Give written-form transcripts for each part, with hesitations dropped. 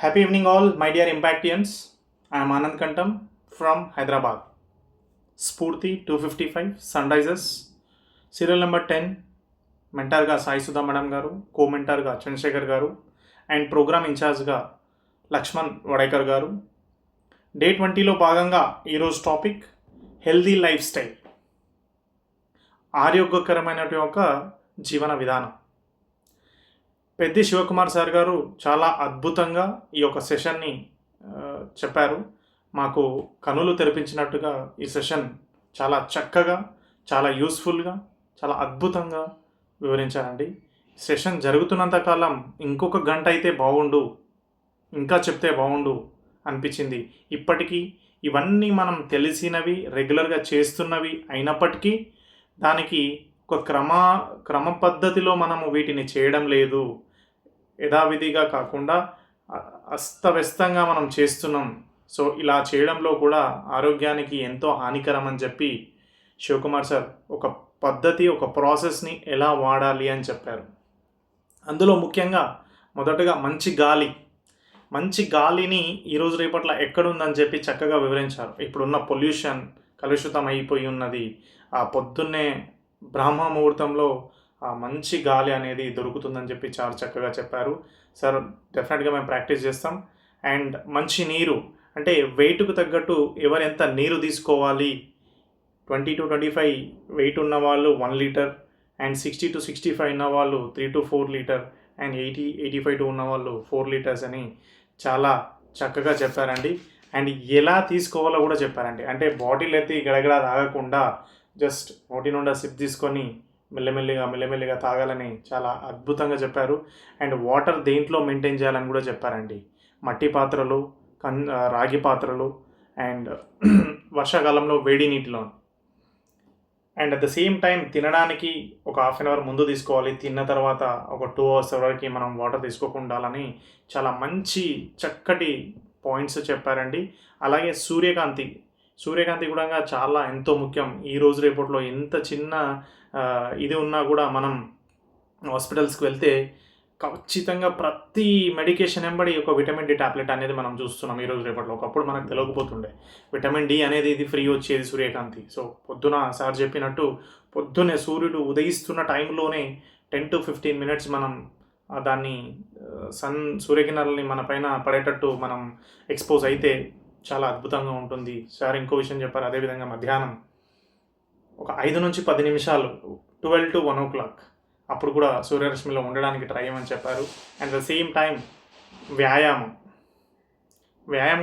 Happy evening, all, my dear Impactians. I am Anand Kantam from Hyderabad. Spurti 255 Sunrises. Serial number 10. మెంటార్గా Sai Sudha madam గారు, కో-మెంటార్గా చంద్రశేఖర్ గారు, and programme ఇన్ఛార్జ్గా లక్ష్మణ్ వడేకర్ గారు. Day 20లో భాగంగా ఈరోజు టాపిక్ హెల్దీ లైఫ్ స్టైల్, ఆరోగ్యకరమైనటువంటి ఒక జీవన విధానం. పెద్ది శివకుమార్ సార్ గారు చాలా అద్భుతంగా ఈ యొక్క సెషన్ని చెప్పారు. మాకు కనులు తెరిపించినట్టుగా ఈ సెషన్ చాలా చక్కగా, చాలా యూస్ఫుల్గా, చాలా అద్భుతంగా వివరించారండి. సెషన్ జరుగుతున్నంత కాలం ఇంకొక గంట అయితే బాగుండు, ఇంకా చెప్తే బాగుండు అనిపించింది. ఇప్పటికీ ఇవన్నీ మనం తెలిసినవి, రెగ్యులర్గా చేస్తున్నవి అయినప్పటికీ దానికి ఒక క్రమ పద్ధతిలో మనము వీటిని చేయడం లేదు. యథావిధిగా కాకుండా అస్తవ్యస్తంగా మనం చేస్తున్నాం. సో ఇలా చేయడంలో కూడా ఆరోగ్యానికి ఎంతో హానికరం అని చెప్పి శివకుమార్ సార్ ఒక పద్ధతి, ఒక ప్రాసెస్ని ఎలా వాడాలి అని చెప్పారు. అందులో ముఖ్యంగా మొదటగా మంచి గాలిని ఈరోజు రేపట్ల ఎక్కడుందని చెప్పి చక్కగా వివరించారు. ఇప్పుడున్న పొల్యూషన్ కలుషితం అయిపోయి ఉన్నది. ఆ పొద్దున్నే బ్రాహ్మ ముహూర్తంలో ఆ మంచి గాలి అనేది దొరుకుతుందని చెప్పి చాలా చక్కగా చెప్పారు సార్. డెఫినెట్గా మేము ప్రాక్టీస్ చేస్తాం. అండ్ మంచి నీరు, అంటే వెయిట్కు తగ్గట్టు ఎవరు ఎంత నీరు తీసుకోవాలి. 20 to 25 వెయిట్ ఉన్న వాళ్ళు 1 లీటర్, అండ్ 60 to 65 ఉన్న వాళ్ళు 3 to 4 లీటర్, అండ్ 80-85 ఉన్న వాళ్ళు 4 లీటర్స్ అని చాలా చక్కగా చెప్పారండి. అండ్ ఎలా తీసుకోవాలో కూడా చెప్పారండి. అంటే బాటిల్ ఎత్తి గడగడ తాగకుండా జస్ట్ నోటి నుండా సిప్ తీసుకొని మెల్లమెల్లిగా తాగాలని చాలా అద్భుతంగా చెప్పారు. అండ్ వాటర్ దేంట్లో మెయింటైన్ చేయాలని కూడా చెప్పారండి. మట్టి పాత్రలు, రాగి పాత్రలు, అండ్ వర్షాకాలంలో వేడి నీటిలో. And at the same time తినడానికి ఒక హాఫ్ అన్ అవర్ ముందు తీసుకోవాలి. తిన్న తర్వాత ఒక 2 hours వరకు మనం వాటర్ తీసుకోకుండా ఉండాలని చాలా మంచి చక్కటి పాయింట్స్ చెప్పారండి. అలాగే సూర్యకాంతి కూడా చాలా ఎంతో ముఖ్యం. ఈ రోజు రేపట్లో ఎంత చిన్న ఇది ఉన్నా కూడా మనం హాస్పిటల్స్కి వెళ్తే ఖచ్చితంగా ప్రతి మెడికేషన్ వెంబడి ఒక విటమిన్ డి టాబ్లెట్ అనేది మనం చూస్తున్నాం ఈ రోజు రేపట్లో. ఒకప్పుడు మనకు తెలియకపోతుండే విటమిన్ డి అనేది ఇది ఫ్రీ వచ్చేది సూర్యకాంతి. సో పొద్దున సార్ చెప్పినట్టు పొద్దున్నే సూర్యుడు ఉదయిస్తున్న టైంలోనే 10 to 15 minutes మనం దాన్ని సూర్యకిరణాలని మన పైన పడేటట్టు మనం ఎక్స్పోజ్ అయితే చాలా అద్భుతంగా ఉంటుంది. సార్ ఇంకో విషయం చెప్పారు. అదేవిధంగా మధ్యాహ్నం ఒక 5 నుంచి 10 నిమిషాలు 12 to 1 o'clock అప్పుడు కూడా సూర్యరశ్మిలో ఉండడానికి ట్రై చేయమని చెప్పారు. అండ్ ద సేమ్ టైం వ్యాయామం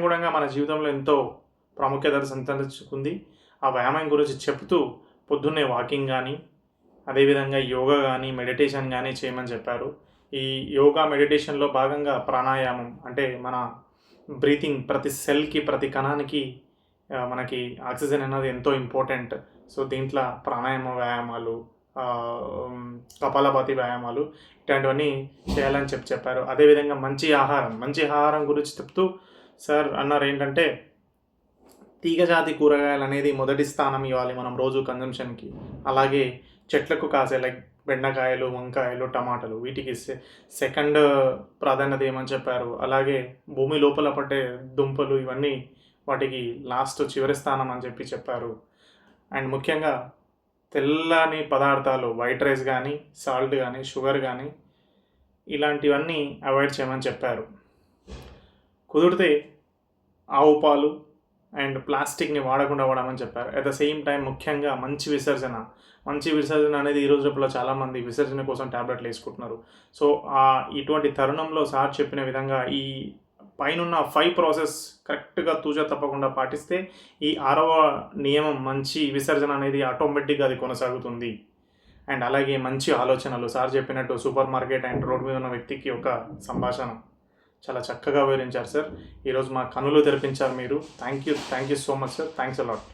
కూడా మన జీవితంలో ఎంతో ప్రాముఖ్యత సంతరించుకుంది. ఆ వ్యాయామం గురించి చెప్తూ పొద్దున్నే వాకింగ్ కానీ, అదేవిధంగా యోగా కానీ, మెడిటేషన్ కానీ చేయమని చెప్పారు. ఈ యోగా మెడిటేషన్లో భాగంగా ప్రాణాయామం, అంటే మన బ్రీతింగ్, ప్రతి సెల్కి, ప్రతి కణానికి మనకి ఆక్సిజన్ అనేది ఎంతో ఇంపార్టెంట్. సో దీంట్లో ప్రాణాయామ వ్యాయామాలు, కపాలభాతి వ్యాయామాలు ఇట్లాంటివన్నీ చేయాలని చెప్పారు. అదేవిధంగా మంచి ఆహారం గురించి చెప్తూ సార్ అన్నారు ఏంటంటే తీగజాతి కూరగాయలు అనేది మొదటి స్థానం ఇవ్వాలి మనం రోజు కన్జంప్షన్కి. అలాగే చెట్లకు కాసే లైక్ బెండకాయలు, వంకాయలు, టమాటాలు వీటికి సెకండ్ ప్రాధాన్యత ఏమని చెప్పారు. అలాగే భూమి లోపల పట్టే దుంపలు ఇవన్నీ వాటికి చివరి స్థానం అని చెప్పారు. అండ్ ముఖ్యంగా తెల్లని పదార్థాలు, వైట్ రైస్ కానీ, సాల్ట్ కానీ, షుగర్ కానీ ఇలాంటివన్నీ అవాయిడ్ చేయమని చెప్పారు. కుదిరితే ఆవు పాలు అండ్ ప్లాస్టిక్ని వాడకుండా వాడమని చెప్పారు. అట్ ద సేమ్ టైం ముఖ్యంగా మంచి విసర్జన అనేది ఈరోజు రేపులో చాలామంది విసర్జన కోసం ట్యాబ్లెట్లు వేసుకుంటున్నారు. సో ఇటువంటి తరుణంలో సార్ చెప్పిన విధంగా ఈ పైనున్న 5 ప్రాసెస్ కరెక్ట్గా తూచా తప్పకుండా పాటిస్తే ఈ 6వ నియమం మంచి విసర్జన అనేది ఆటోమేటిక్గా అది కొనసాగుతుంది. అండ్ అలాగే మంచి ఆలోచనలు, సార్ చెప్పినట్టు సూపర్ మార్కెట్ అండ్ రోడ్ మీద ఉన్న వ్యక్తికి ఒక సంభాషణ చాలా చక్కగా వివరించారు సార్. ఈరోజు మా కనులు తెరిపించారు మీరు. Thank you so much sir. Thanks a lot.